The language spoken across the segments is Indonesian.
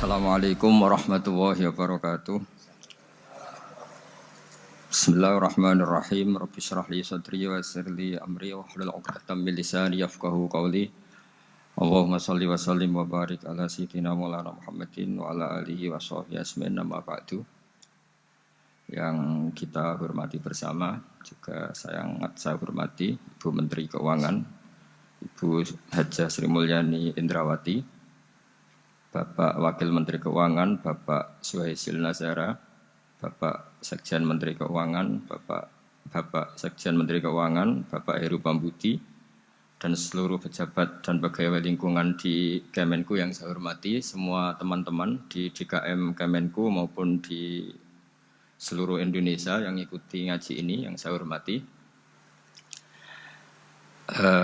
Assalamualaikum warahmatullahi wabarakatuh. Bismillahirrahmanirrahim. Rabbi shrah li sadri wa yassir li amri wahlul 'uqdatam min lisani yafqahu qawli. Allahumma shalli wa sallim wa barik ala sayyidina Maulana Muhammadin wa ala alihi wa sahbihi asmin nama ba'du. Yang kita hormati bersama, juga saya hormati Ibu Menteri Keuangan, Ibu Hajah Sri Mulyani Indrawati, Bapak Wakil Menteri Keuangan, Bapak Suhaisil Nazara, Bapak Sekjen Menteri Keuangan, Bapak Sekjen Menteri Keuangan, Bapak Heru Pambudi, dan seluruh pejabat dan pegawai lingkungan di Kemenku yang saya hormati, semua teman-teman di DKM Kemenku maupun di seluruh Indonesia yang ikuti ngaji ini yang saya hormati.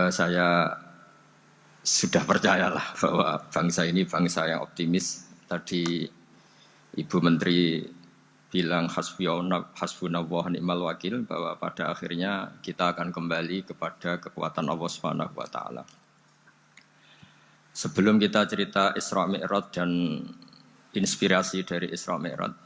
Saya sudah percayalah bahwa bangsa ini bangsa yang optimis. Tadi Ibu Menteri bilang hasbunallah ni'mal wakil, bahwa pada akhirnya kita akan kembali kepada kekuatan Allah Subhanahu wa taala. Sebelum kita cerita Isra Mi'raj dan inspirasi dari Isra Mi'raj,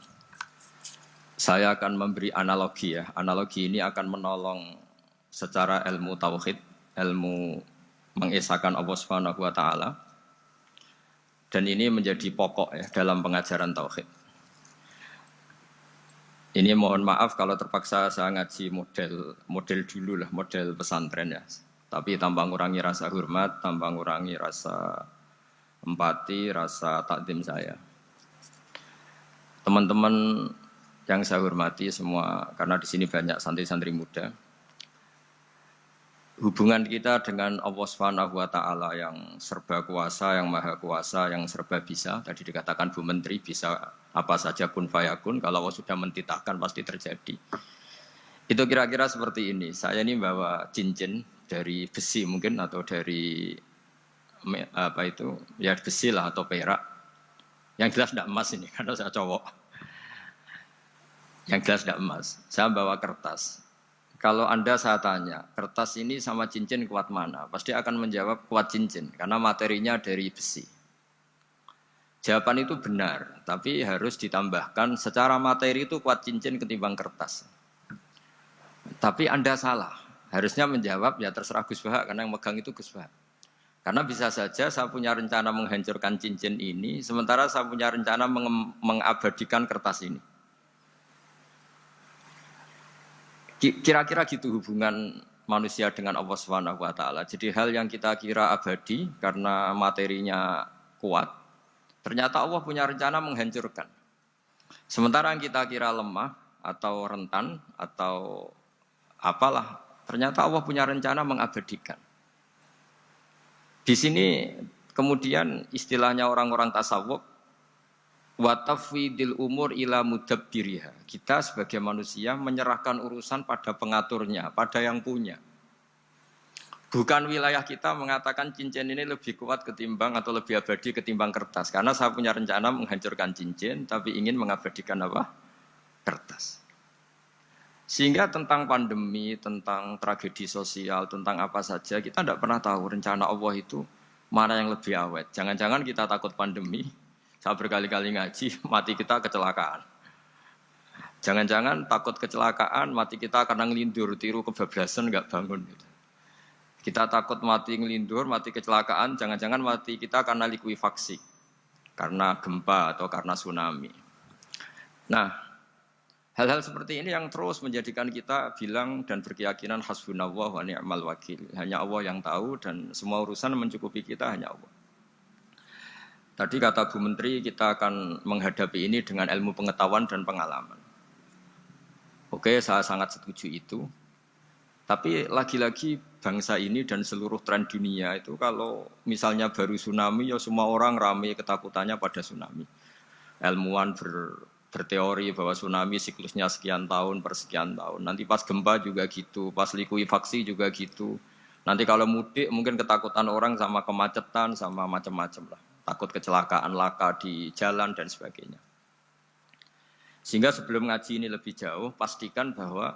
saya akan memberi analogi ya. Analogi ini akan menolong secara ilmu tauhid, ilmu mengesahkan Allah Subhanahu wa taala. Dan ini menjadi pokok ya dalam pengajaran tauhid. Ini mohon maaf kalau terpaksa saya ngaji model dulu lah, model pesantren ya. Tapi tanpa ngurangi rasa hormat, tanpa ngurangi rasa empati, rasa takdim saya. Teman-teman yang saya hormati semua, karena di sini banyak santri-santri muda. Hubungan kita dengan Allah Subhanahu wa taala yang serba kuasa, yang maha kuasa, yang serba bisa. Tadi dikatakan Bu Menteri bisa apa saja kun fayakun, kalau Allah sudah mentitahkan pasti terjadi. Itu kira-kira seperti ini. Saya ini bawa cincin dari besi mungkin atau dari apa itu? Ya besi lah atau perak. Yang jelas tidak emas ini karena saya cowok. Yang jelas tidak emas. Saya bawa kertas. Kalau Anda saya tanya, kertas ini sama cincin kuat mana? Pasti akan menjawab kuat cincin, karena materinya dari besi. Jawaban itu benar, tapi harus ditambahkan secara materi itu kuat cincin ketimbang kertas. Tapi Anda salah, harusnya menjawab ya terserah Gus Bahak, karena yang megang itu Gus Bahak. Karena bisa saja saya punya rencana menghancurkan cincin ini, sementara saya punya rencana mengabadikan kertas ini. Kira-kira gitu hubungan manusia dengan Allah Subhanahu wa taala. Jadi hal yang kita kira abadi karena materinya kuat, ternyata Allah punya rencana menghancurkan. Sementara yang kita kira lemah atau rentan atau apalah, ternyata Allah punya rencana mengabadikan. Di sini kemudian istilahnya orang-orang tasawuf, wa tafwidil umur ila mudabbiriha. Kita sebagai manusia menyerahkan urusan pada pengaturnya, pada yang punya. Bukan wilayah kita mengatakan cincin ini lebih kuat ketimbang atau lebih abadi ketimbang kertas. Karena saya punya rencana menghancurkan cincin, tapi ingin mengabadikan apa? Kertas. Sehingga tentang pandemi, tentang tragedi sosial, tentang apa saja, kita tidak pernah tahu rencana Allah itu mana yang lebih awet. Jangan-jangan kita takut pandemi, saya berkali-kali ngaji, mati kita kecelakaan. Jangan-jangan takut kecelakaan, mati kita karena ngelindur, tiru kebablasan, nggak bangun. Kita takut mati ngelindur, mati kecelakaan, jangan-jangan mati kita karena likuifaksi, karena gempa atau karena tsunami. Nah, hal-hal seperti ini yang terus menjadikan kita bilang dan berkeyakinan hasbunallah wa ni'mal wakil. Hanya Allah yang tahu dan semua urusan mencukupi kita hanya Allah. Tadi kata Bu Menteri, kita akan menghadapi ini dengan ilmu pengetahuan dan pengalaman. Oke, saya sangat setuju itu. Tapi lagi-lagi bangsa ini dan seluruh tren dunia itu kalau misalnya baru tsunami, ya semua orang ramai ketakutannya pada tsunami. Ilmuwan berteori bahwa tsunami siklusnya sekian tahun per sekian tahun. Nanti pas gempa juga gitu, pas likuifaksi juga gitu. Nanti kalau mudik mungkin ketakutan orang sama kemacetan, sama macam-macam lah. Takut kecelakaan laka di jalan dan sebagainya. Sehingga sebelum ngaji ini lebih jauh, pastikan bahwa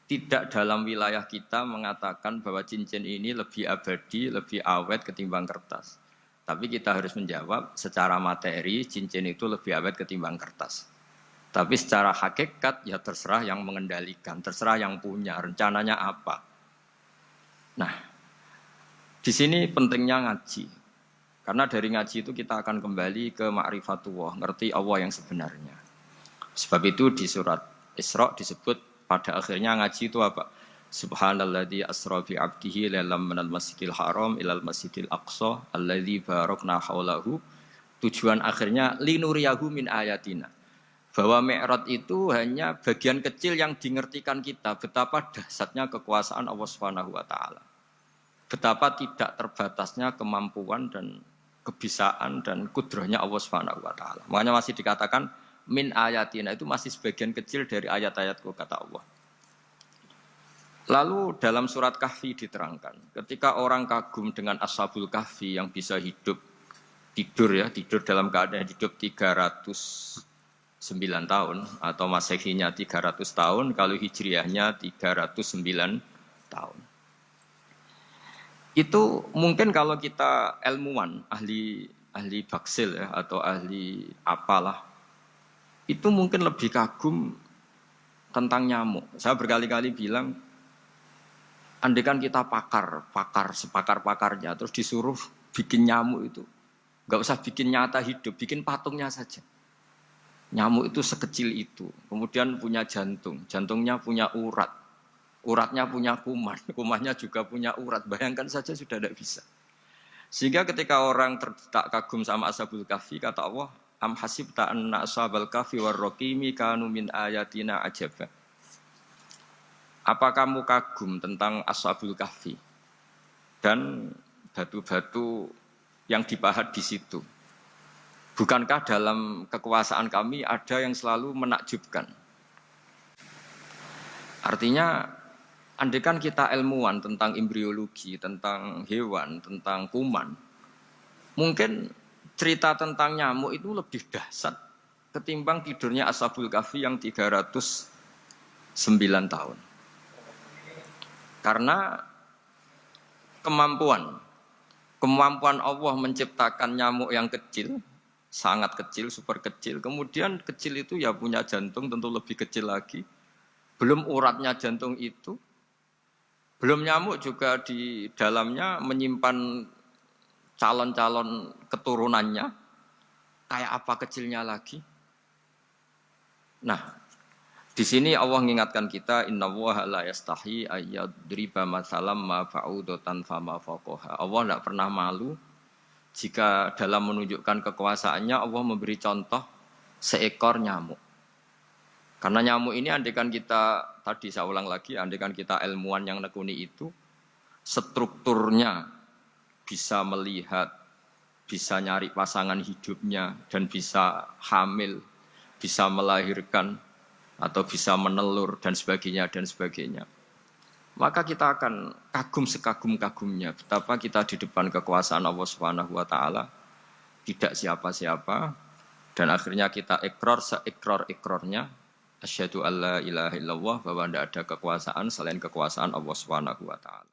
tidak dalam wilayah kita mengatakan bahwa cincin ini lebih abadi, lebih awet ketimbang kertas. Tapi kita harus menjawab secara materi cincin itu lebih awet ketimbang kertas. Tapi secara hakikat ya terserah yang mengendalikan, terserah yang punya rencananya apa. Nah, di sini pentingnya ngaji. Karena dari ngaji itu kita akan kembali ke ma'rifatullah, ngerti Allah yang sebenarnya. Sebab itu di surat Isra disebut pada akhirnya ngaji itu apa? Subhanalladzi asra bi 'abdihi lailam minal masjidil haram ilal masjidil aqsa alladzi barakna haulahu. Tujuan akhirnya linuriyahu min ayatina. Bahwa Mi'raj itu hanya bagian kecil yang dingertikan kita betapa dahsyatnya kekuasaan Allah Subhanahu wa taala. Betapa tidak terbatasnya kemampuan dan kebisaan dan kudrahnya Allah Subhanahu wa taala. Makanya masih dikatakan min ayatina, itu masih sebagian kecil dari ayat-ayatku kata Allah. Lalu dalam surat Kahfi diterangkan, ketika orang kagum dengan Ashabul Kahfi yang bisa hidup tidur dalam keadaan hidup 309 tahun atau Masehinya 300 tahun, kalau Hijriahnya 309 tahun. Itu mungkin kalau kita ilmuwan, ahli baksil ya, atau ahli apalah, itu mungkin lebih kagum tentang nyamuk. Saya berkali-kali bilang, andaikan kita sepakar-pakarnya, terus disuruh bikin nyamuk itu, nggak usah bikin nyata hidup, bikin patungnya saja. Nyamuk itu sekecil itu, kemudian punya jantung, jantungnya punya urat, uratnya punya kuman, kumannya juga punya urat. Bayangkan saja sudah tidak bisa. Sehingga ketika orang tak kagum sama Ashabul Kahfi, kata Allah, am hasibta anna ashabal kahfi warraqimi kanu min ayatina ajaba. Apa kamu kagum tentang Ashabul Kahfi dan batu-batu yang dipahat di situ? Bukankah dalam kekuasaan kami ada yang selalu menakjubkan? Artinya, andaikan kita ilmuwan tentang embriologi, tentang hewan, tentang kuman, mungkin cerita tentang nyamuk itu lebih dahsyat ketimbang tidurnya Ashabul Kahfi yang 309 tahun. Karena kemampuan Allah menciptakan nyamuk yang kecil, sangat kecil, super kecil. Kemudian kecil itu ya punya jantung tentu lebih kecil lagi. Belum uratnya jantung itu. Belum nyamuk juga di dalamnya menyimpan calon-calon keturunannya. Kayak apa kecilnya lagi. Nah, di sini Allah mengingatkan kita, innallaha la yastahi ayyadriba mathalam ma ba'udatan fama fawqaha. Allah tidak pernah malu jika dalam menunjukkan kekuasaannya Allah memberi contoh seekor nyamuk. Karena nyamuk ini andaikan kita, tadi saya ulang lagi, andaikan kita ilmuwan yang nekuni itu, strukturnya bisa melihat, bisa nyari pasangan hidupnya, dan bisa hamil, bisa melahirkan, atau bisa menelur dan sebagainya, maka kita akan kagum sekagum-kagumnya betapa kita di depan kekuasaan Allah Subhanahu wa taala tidak siapa-siapa, dan akhirnya kita ikrar seikrar-ikrarnya asyhadu alla ilaha illallah, bahwa tidak ada kekuasaan selain kekuasaan Allah Subhanahu wa taala.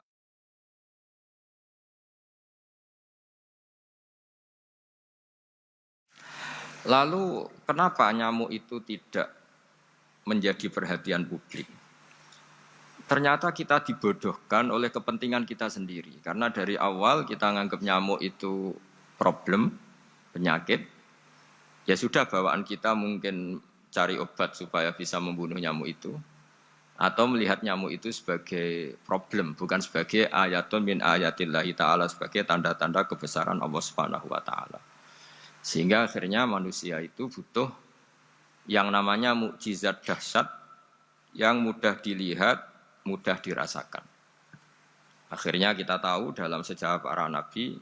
Lalu kenapa nyamuk itu tidak menjadi perhatian publik? Ternyata kita dibodohkan oleh kepentingan kita sendiri. Karena dari awal kita menganggap nyamuk itu problem, penyakit. Ya sudah, bawaan kita mungkin cari obat supaya bisa membunuh nyamuk itu. Atau melihat nyamuk itu sebagai problem, bukan sebagai ayatun min ayatillahi ta'ala, sebagai tanda-tanda kebesaran Allah Subhanahu wa ta'ala. Sehingga akhirnya manusia itu butuh yang namanya mukjizat dahsyat yang mudah dilihat, mudah dirasakan. Akhirnya kita tahu dalam sejarah para nabi,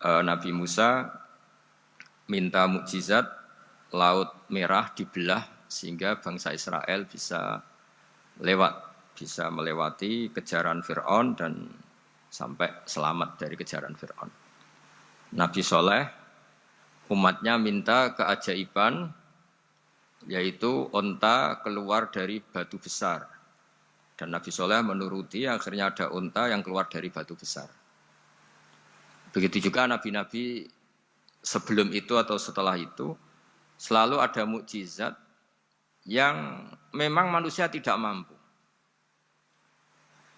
Nabi Musa minta mukjizat Laut Merah dibelah sehingga bangsa Israel bisa melewati kejaran Fir'aun dan sampai selamat dari kejaran Fir'aun. Nabi Soleh umatnya minta keajaiban, yaitu onta keluar dari batu besar. Dan Nabi Soleh menuruti, akhirnya ada onta yang keluar dari batu besar. Begitu juga nabi-nabi sebelum itu atau setelah itu selalu ada mukjizat yang memang manusia tidak mampu.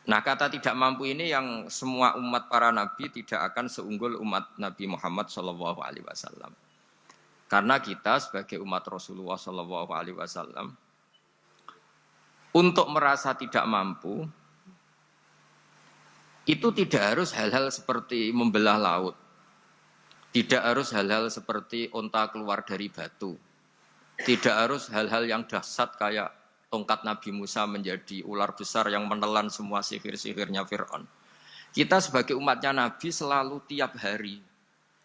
Nah, kata tidak mampu ini yang semua umat para nabi tidak akan seunggul umat Nabi Muhammad SAW. Karena kita sebagai umat Rasulullah SAW untuk merasa tidak mampu itu tidak harus hal-hal seperti membelah laut, tidak harus hal-hal seperti unta keluar dari batu, tidak harus hal-hal yang dahsyat kayak tongkat Nabi Musa menjadi ular besar yang menelan semua sihir-sihirnya Fir'aun. Kita sebagai umatnya Nabi selalu tiap hari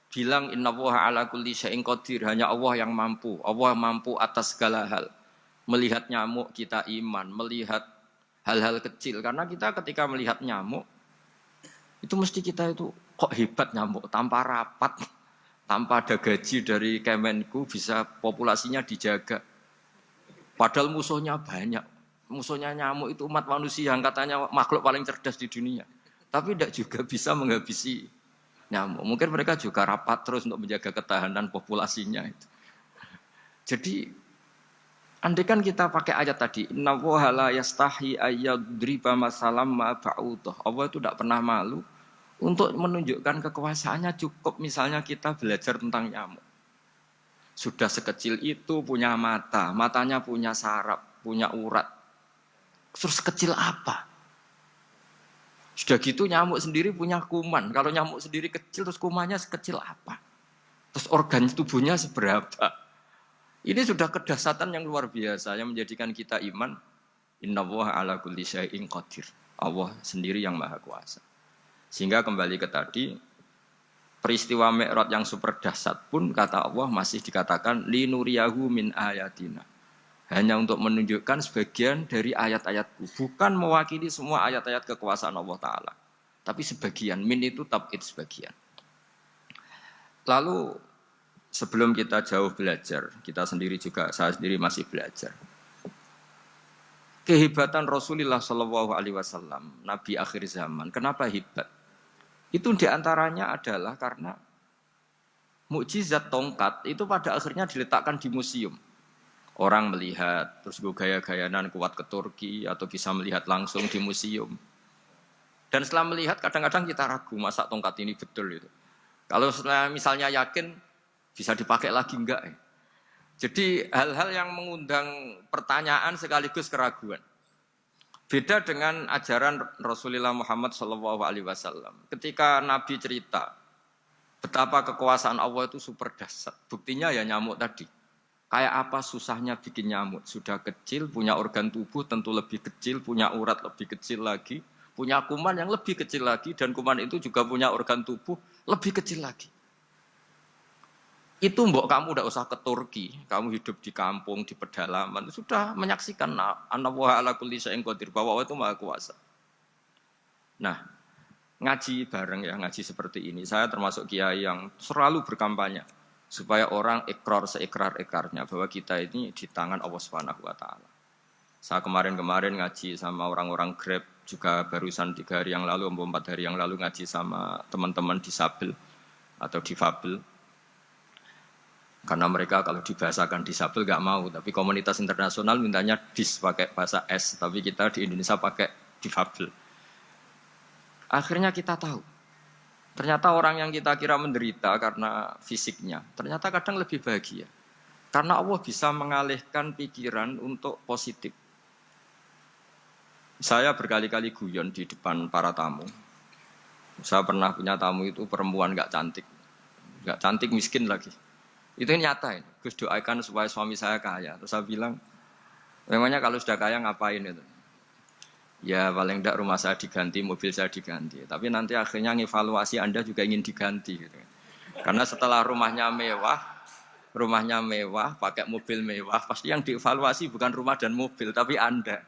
bilang innallaha ala kulli syai'in qadir, hanya Allah yang mampu. Allah mampu atas segala hal. Melihat nyamuk kita iman, melihat hal-hal kecil. Karena kita ketika melihat nyamuk itu mesti kita itu kok hebat nyamuk tanpa rapat, tanpa ada gaji dari Kemenku bisa populasinya dijaga. Padahal musuhnya banyak. Musuhnya nyamuk itu umat manusia yang katanya makhluk paling cerdas di dunia. Tapi tidak juga bisa menghabisi nyamuk. Mungkin mereka juga rapat terus untuk menjaga ketahanan populasinya. Jadi, andai kan kita pakai ayat tadi, innallaha la yastahi ayyadriba masalam ma ba'udah. Allah itu tidak pernah malu untuk menunjukkan kekuasaannya. Cukup misalnya kita belajar tentang nyamuk. Sudah sekecil itu punya mata, matanya punya saraf, punya urat. Terus sekecil apa? Sudah gitu nyamuk sendiri punya kuman. Kalau nyamuk sendiri kecil, terus kumannya sekecil apa? Terus organ tubuhnya seberapa? Ini sudah kedahsyatan yang luar biasa yang menjadikan kita iman. Innallaha ala kulli syai'in qadir. Allah sendiri yang maha kuasa. Sehingga kembali ke tadi, peristiwa Mi'raj yang super dahsyat pun kata Allah masih dikatakan linuriyahu min ayatina. Hanya untuk menunjukkan sebagian dari ayat-ayatku, bukan mewakili semua ayat-ayat kekuasaan Allah Ta'ala. Tapi sebagian, min itu tab'id sebagian. Lalu sebelum kita jauh belajar, kita sendiri juga, saya sendiri masih belajar. Kehebatan Rasulullah SAW, Nabi akhir zaman, kenapa hebat? Itu diantaranya adalah karena mukjizat tongkat itu pada akhirnya diletakkan di museum. Orang melihat, terus gaya-gayanan kuat ke Turki atau bisa melihat langsung di museum. Dan setelah melihat kadang-kadang kita ragu, masa tongkat ini betul itu. Kalau setelah misalnya yakin, bisa dipakai lagi enggak? Jadi hal-hal yang mengundang pertanyaan sekaligus keraguan. Beda dengan ajaran Rasulullah Muhammad SAW. Ketika Nabi cerita betapa kekuasaan Allah itu super dahsyat. Buktinya ya nyamuk tadi. Kayak apa susahnya bikin nyamuk. Sudah kecil, punya organ tubuh tentu lebih kecil, punya urat lebih kecil lagi, punya kuman yang lebih kecil lagi, dan kuman itu juga punya organ tubuh lebih kecil lagi. Itu mbok kamu tidak usah ke Turki, kamu hidup di kampung, di pedalaman, sudah menyaksikan anallaha ala kulli syai'in qadir, bahwa Allah itu maha kuasa. Nah, ngaji bareng ya, ngaji seperti ini. Saya termasuk kiai yang selalu berkampanye supaya orang ikrar seikrar-ikrarnya bahwa kita ini di tangan Allah Subhanahu wa taala. Saya kemarin-kemarin ngaji sama orang-orang Grab, juga barusan 3 hari yang lalu, 4 hari yang lalu ngaji sama teman-teman disabel atau difabel. Karena mereka kalau dibahasakan disabel nggak mau, tapi komunitas internasional mintanya dis pakai bahasa S, tapi kita di Indonesia pakai difabel. Akhirnya kita tahu, ternyata orang yang kita kira menderita karena fisiknya, ternyata kadang lebih bahagia. Karena Allah bisa mengalihkan pikiran untuk positif. Saya berkali-kali guyon di depan para tamu. Saya pernah punya tamu itu perempuan nggak cantik miskin lagi. Itu nyata ini. Gus doakan supaya suami saya kaya. Terus saya bilang, memangnya kalau sudah kaya ngapain itu? Ya paling tidak rumah saya diganti, mobil saya diganti. Tapi nanti akhirnya ngevaluasi Anda juga ingin diganti. Gitu. Karena setelah rumahnya mewah, pakai mobil mewah, pasti yang dievaluasi bukan rumah dan mobil, tapi Anda.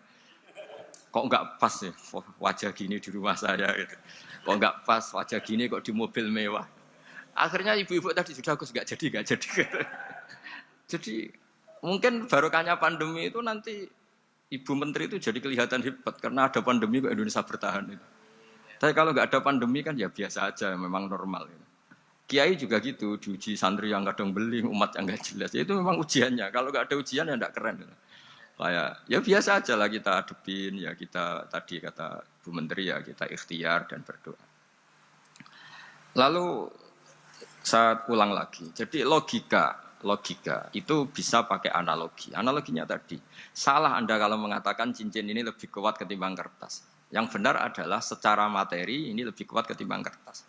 Kok nggak pas ya wajah gini di rumah saya? Gitu. Kok nggak pas wajah gini kok di mobil mewah? Akhirnya ibu-ibu tadi sudah Gus nggak jadi. Jadi mungkin barokahnya pandemi itu nanti Ibu Menteri itu jadi kelihatan hebat karena ada pandemi kok Indonesia bertahan itu. Tapi kalau nggak ada pandemi kan ya biasa aja, memang normal. Gitu. Kiai juga gitu, diuji santri yang kadang beli, umat yang nggak jelas. Ya, itu memang ujiannya. Kalau nggak ada ujian ya nggak keren. Kayak ya biasa aja lah kita hadepin, ya kita tadi kata Bu Menteri ya kita ikhtiar dan berdoa. Lalu saya ulang lagi. Jadi logika itu bisa pakai analogi. Analoginya tadi, salah Anda kalau mengatakan cincin ini lebih kuat ketimbang kertas. Yang benar adalah secara materi ini lebih kuat ketimbang kertas.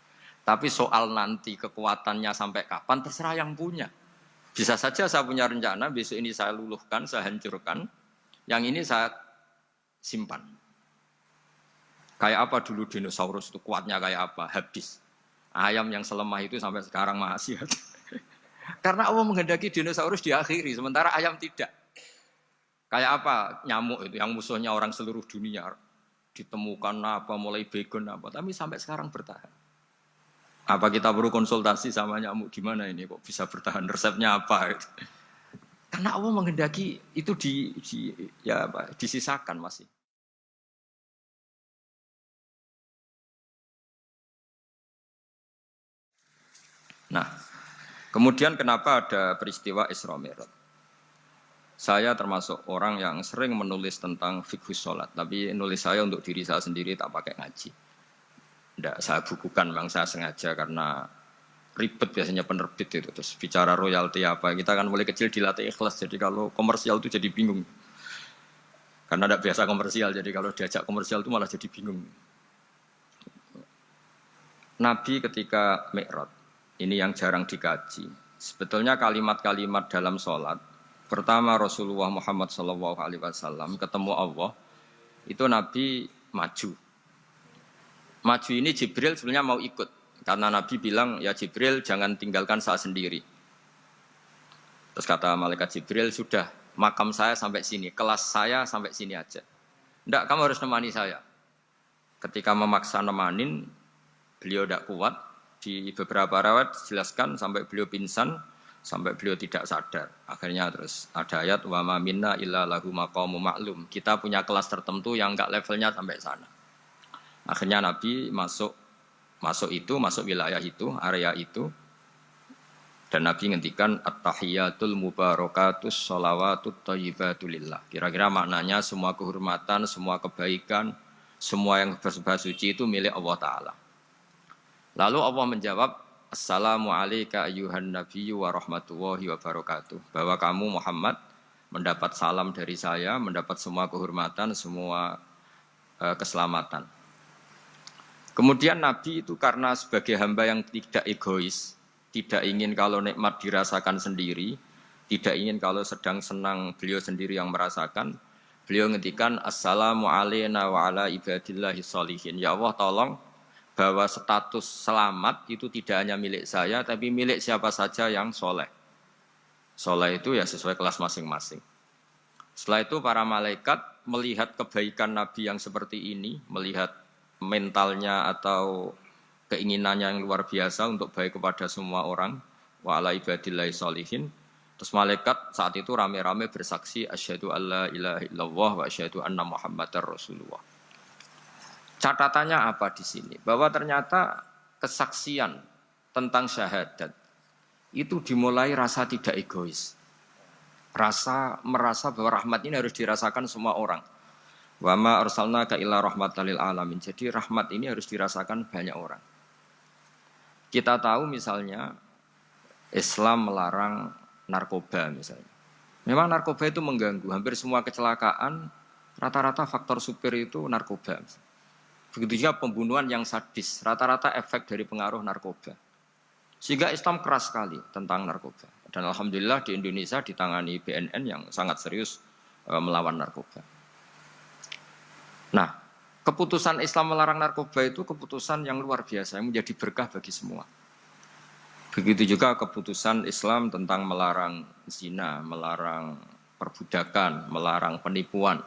Tapi soal nanti kekuatannya sampai kapan terserah yang punya. Bisa saja saya punya rencana besok ini saya luluhkan, saya hancurkan. Yang ini saya simpan. Kayak apa dulu dinosaurus itu kuatnya kayak apa? Habis. Ayam yang selemah itu sampai sekarang masih ada. Karena Allah menghendaki dinosaurus diakhiri, sementara ayam tidak. Kayak apa nyamuk itu yang musuhnya orang seluruh dunia. Ditemukan apa, mulai begon apa. Tapi sampai sekarang bertahan. Apa kita perlu konsultasi sama nyamuk gimana ini kok bisa bertahan, resepnya apa? Karena Allah menghendaki itu disisakan masih. Nah, kemudian kenapa ada peristiwa Isra Mi'raj? Saya termasuk orang yang sering menulis tentang fikih sholat, tapi nulis saya untuk diri saya sendiri tak pakai ngaji. Tidak saya bukukan, memang saya sengaja karena ribet biasanya penerbit itu. Terus bicara royalti apa, kita kan mulai kecil dilatih ikhlas, jadi kalau komersial itu jadi bingung. Karena tidak biasa komersial, jadi kalau diajak komersial itu malah jadi bingung. Nabi ketika Mi'raj, ini yang jarang dikaji. Sebetulnya kalimat-kalimat dalam sholat, pertama Rasulullah Muhammad SAW ketemu Allah, itu Nabi maju. Maju ini Jibril sebenarnya mau ikut. Karena Nabi bilang, ya Jibril jangan tinggalkan saya sendiri. Terus kata malaikat Jibril, sudah makam saya sampai sini, kelas saya sampai sini aja. Tidak, kamu harus nemani saya. Ketika memaksa nemanin, beliau tidak kuat. Di beberapa rawat dijelaskan sampai beliau pingsan, sampai beliau tidak sadar. Akhirnya terus ada ayat, wa ma minna illa lahu maqamu ma'lum. Kita punya kelas tertentu yang enggak levelnya sampai sana. Akhirnya Nabi masuk wilayah itu, area itu. Dan Nabi ngendikan at-tahiyatul mubarakatus sholawatut thayyibatulillah. Kira-kira maknanya semua kehormatan, semua kebaikan, semua yang bersembah suci itu milik Allah Ta'ala. Lalu Allah menjawab, Assalamu alayka ayyuhan nabiyyu wa rahmatullahi wa barakatuh. Bahwa kamu Muhammad mendapat salam dari saya, mendapat semua kehormatan, semua keselamatan. Kemudian Nabi itu karena sebagai hamba yang tidak egois, tidak ingin kalau nikmat dirasakan sendiri, tidak ingin kalau sedang senang beliau sendiri yang merasakan, beliau ngendikan Assalamu alayna wa ala ibadillahi sholihin. Ya Allah tolong bahwa status selamat itu tidak hanya milik saya, tapi milik siapa saja yang soleh. Soleh itu ya sesuai kelas masing-masing. Setelah itu para malaikat melihat kebaikan Nabi yang seperti ini, melihat mentalnya atau keinginannya yang luar biasa untuk baik kepada semua orang, wa ala ibadillahi sholihin. Terus malaikat saat itu rame-rame bersaksi asyhadu alla ilaha illallah wa asyhadu anna muhammadar rasulullah. Catatannya apa di sini? Bahwa ternyata kesaksian tentang syahadat itu dimulai rasa tidak egois. Merasa bahwa rahmat ini harus dirasakan semua orang. Wa ma arsalnaka illa rahmatan lil alamin. Jadi rahmat ini harus dirasakan banyak orang. Kita tahu misalnya Islam melarang narkoba misalnya. Memang narkoba itu mengganggu. Hampir semua kecelakaan rata-rata faktor supir itu narkoba. Begitu juga pembunuhan yang sadis, rata-rata efek dari pengaruh narkoba. Sehingga Islam keras sekali tentang narkoba. Dan alhamdulillah di Indonesia ditangani BNN yang sangat serius melawan narkoba. Nah, keputusan Islam melarang narkoba itu keputusan yang luar biasa, yang menjadi berkah bagi semua. Begitu juga keputusan Islam tentang melarang zina, melarang perbudakan, melarang penipuan.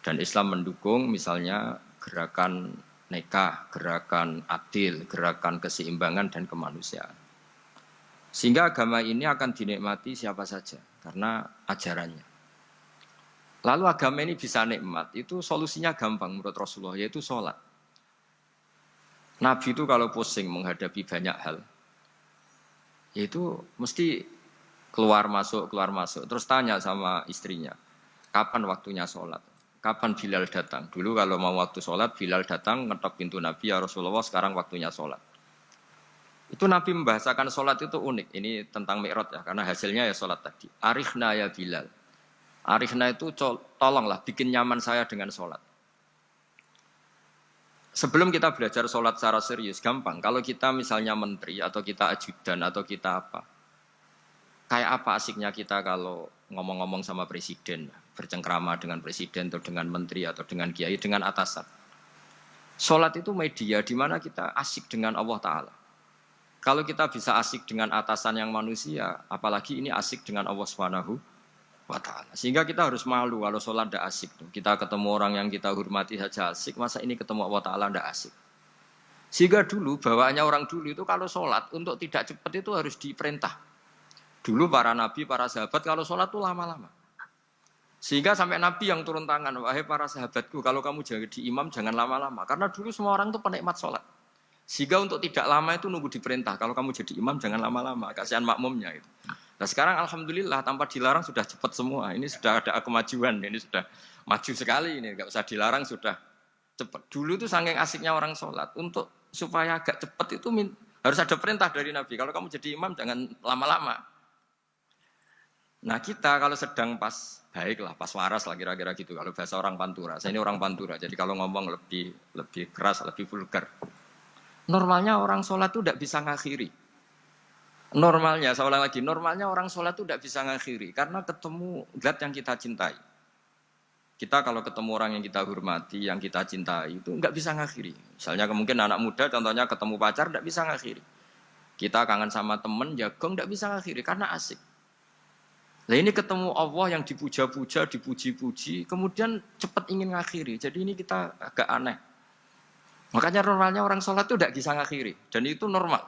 Dan Islam mendukung misalnya gerakan nikah, gerakan adil, gerakan keseimbangan dan kemanusiaan. Sehingga agama ini akan dinikmati siapa saja karena ajarannya. Lalu agama ini bisa nikmat, itu solusinya gampang menurut Rasulullah, yaitu sholat. Nabi itu kalau pusing menghadapi banyak hal, Itu mesti keluar masuk. Terus tanya sama istrinya, kapan waktunya sholat? Kapan Bilal datang? Dulu kalau mau waktu sholat, Bilal datang ngetok pintu Nabi, ya Rasulullah sekarang waktunya sholat. Itu Nabi membahasakan sholat itu unik. Ini tentang Mi'raj ya, karena hasilnya ya sholat tadi. Arikhna ya Bilal. Arikhna itu tolonglah bikin nyaman saya dengan sholat. Sebelum kita belajar sholat secara serius, gampang. Kalau kita misalnya menteri, atau kita ajudan, atau kita apa. Kayak apa asiknya kita kalau ngomong-ngomong sama presiden, bercengkrama dengan presiden, atau dengan menteri, atau dengan kiai, dengan atasan. Sholat itu media di mana kita asik dengan Allah Ta'ala. Kalau kita bisa asik dengan atasan yang manusia, apalagi ini asik dengan Allah Subhanahu wa Ta'ala. Sehingga kita harus malu kalau sholat tidak asik. Kita ketemu orang yang kita hormati saja asik, masa ini ketemu Allah Ta'ala tidak asik. Sehingga dulu, bawaannya orang dulu itu kalau sholat, untuk tidak cepat itu harus diperintah. Dulu para nabi, para sahabat kalau sholat itu lama-lama. Sehingga sampai nabi yang turun tangan, wahai para sahabatku, kalau kamu jadi imam jangan lama-lama. Karena dulu semua orang itu penikmat sholat. Sehingga untuk tidak lama itu nunggu diperintah. Kalau kamu jadi imam jangan lama-lama, kasihan makmumnya itu. Nah sekarang alhamdulillah tanpa dilarang sudah cepat semua. Ini sudah ada kemajuan, ini sudah maju sekali ini. Enggak usah dilarang sudah cepat. Dulu itu saking asiknya orang sholat. Untuk supaya agak cepat itu harus ada perintah dari Nabi. Kalau kamu jadi imam jangan lama-lama. Nah kita kalau sedang pas baiklah, pas waras lah kira-kira gitu. Kalau bahasa orang Pantura, saya ini orang Pantura. Jadi kalau ngomong lebih keras, lebih vulgar. Normalnya orang sholat itu tidak bisa ngakhiri. Normalnya, saya ulang lagi, normalnya orang sholat itu tidak bisa ngakhiri. Karena ketemu zat yang kita cintai. Kita kalau ketemu orang yang kita hormati, yang kita cintai, itu nggak bisa ngakhiri. Misalnya mungkin anak muda, contohnya ketemu pacar, tidak bisa ngakhiri. Kita kangen sama temen, jagong, tidak bisa ngakhiri, karena asik. Nah ini ketemu Allah yang dipuja-puja, dipuji-puji, kemudian cepat ingin ngakhiri. Jadi ini kita agak aneh. Makanya normalnya orang sholat itu tidak bisa ngakhiri. Dan itu normal.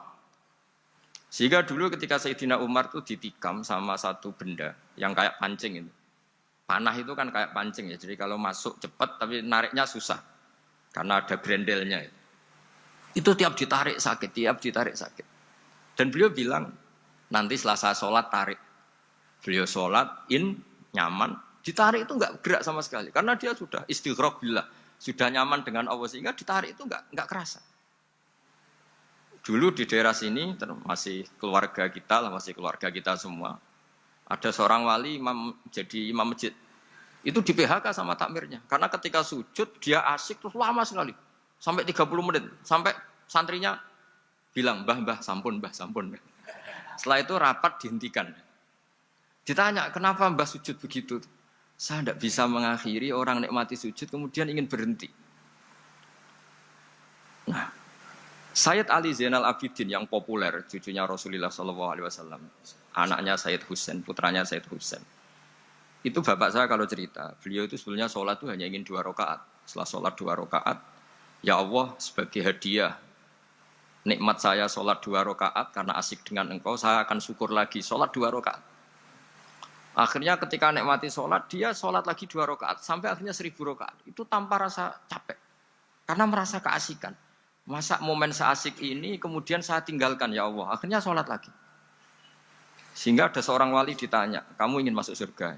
Sehingga dulu ketika Sayyidina Umar itu ditikam sama satu benda yang kayak pancing itu. Panah itu kan kayak pancing ya. Jadi kalau masuk cepat tapi nariknya susah. Karena ada grendelnya. Itu tiap ditarik sakit. Dan beliau bilang, nanti setelah saya sholat tarik. Beliau sholat, nyaman. Ditarik itu enggak gerak sama sekali. Karena dia sudah istighraq billah. Sudah nyaman dengan Allah sehingga ditarik itu enggak kerasa. Dulu di daerah sini masih keluarga kita lah, masih keluarga kita semua. Ada seorang wali jadi imam masjid. Itu di PHK sama takmirnya. Karena ketika sujud dia asik terus lama sekali. Sampai 30 menit. Sampai santrinya bilang, "Mbah, sampun." Setelah itu rapat dihentikan. Ditanya, "Kenapa Mbah sujud begitu?" Saya tidak bisa mengakhiri orang nikmati sujud kemudian ingin berhenti. Nah, Sayyid Ali Zainal Abidin yang populer, cucunya Rasulullah SAW, anaknya Sayyid Husain, putranya Sayyid Husain. Itu bapak saya kalau cerita, beliau itu sebetulnya sholat itu hanya ingin 2 rakaat. Setelah sholat 2 rakaat, ya Allah sebagai hadiah, nikmat saya sholat 2 rakaat karena asik dengan engkau, saya akan syukur lagi sholat 2 rakaat. Akhirnya ketika nikmati sholat, dia sholat lagi 2 rakaat sampai akhirnya 1000 rakaat. Itu tanpa rasa capek, karena merasa keasikan. Masa momen seasik ini kemudian saya tinggalkan ya Allah. Akhirnya sholat lagi. Sehingga ada seorang wali ditanya, "Kamu ingin masuk surga?"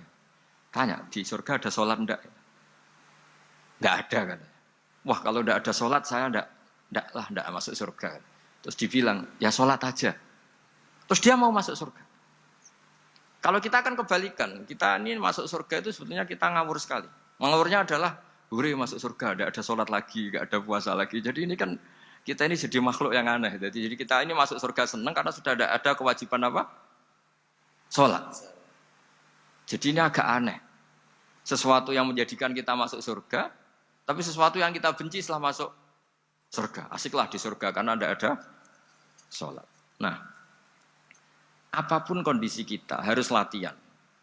Tanya, "Di surga ada sholat enggak?" Enggak ada katanya. Wah kalau enggak ada sholat saya enggak masuk surga. Terus dibilang, "Ya sholat aja." Terus dia mau masuk surga. Kalau kita akan kebalikan, kita ini masuk surga itu sebetulnya kita ngawur sekali. Ngawurnya adalah, masuk surga, ada sholat lagi, enggak ada puasa lagi. Jadi ini kan, kita ini jadi makhluk yang aneh. Jadi kita ini masuk surga senang karena sudah ada kewajiban apa? Sholat. Jadi ini agak aneh. Sesuatu yang menjadikan kita masuk surga, tapi sesuatu yang kita benci setelah masuk surga. Asiklah di surga karena ada sholat. Nah, apapun kondisi kita harus latihan.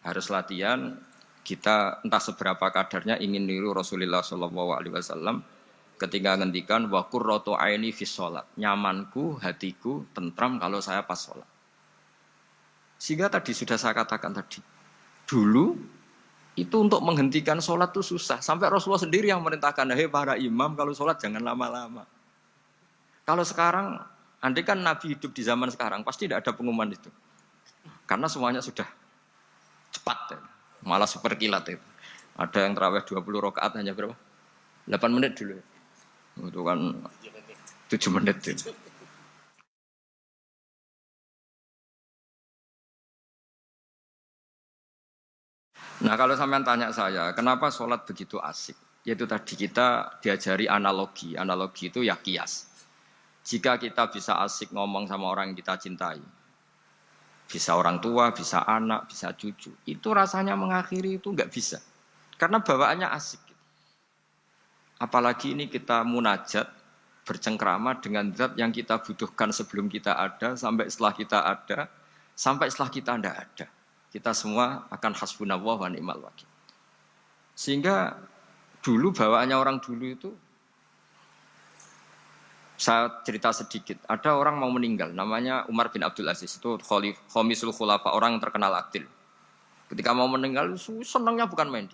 Harus latihan kita entah seberapa kadarnya ingin niru Rasulullah SAW ketika ngendikan wa qurratu aini fi sholat. Nyamanku, hatiku tentram kalau saya pas sholat. Sehingga tadi sudah saya katakan tadi. Dulu itu untuk menghentikan sholat itu susah. Sampai Rasulullah sendiri yang merintahkan, "Hei para imam kalau sholat jangan lama-lama." Kalau sekarang Andai kan Nabi hidup di zaman sekarang, pasti tidak ada pengumuman itu. Karena semuanya sudah cepat, ya. Malah super kilat itu. Ada yang terawih 20 rakaat hanya berapa? 8 menit dulu. Itu kan 7 menit itu. Nah kalau sampean tanya saya, kenapa sholat begitu asik? Yaitu tadi kita diajari analogi. Analogi itu ya kias. Jika kita bisa asik ngomong sama orang yang kita cintai, bisa orang tua, bisa anak, bisa cucu, itu rasanya mengakhiri itu nggak bisa. Karena bawaannya asik. Apalagi ini kita munajat, bercengkrama dengan zat yang kita butuhkan sebelum kita ada, sampai setelah kita ada, sampai setelah kita tidak ada. Kita semua akan hasbunallah wa ni'mal wakil. Sehingga dulu bawaannya orang dulu itu, saya cerita sedikit. Ada orang mau meninggal, namanya Umar bin Abdul Aziz. Itu Khomisul Khulafa, orang yang terkenal adil. Ketika mau meninggal, senangnya bukan main.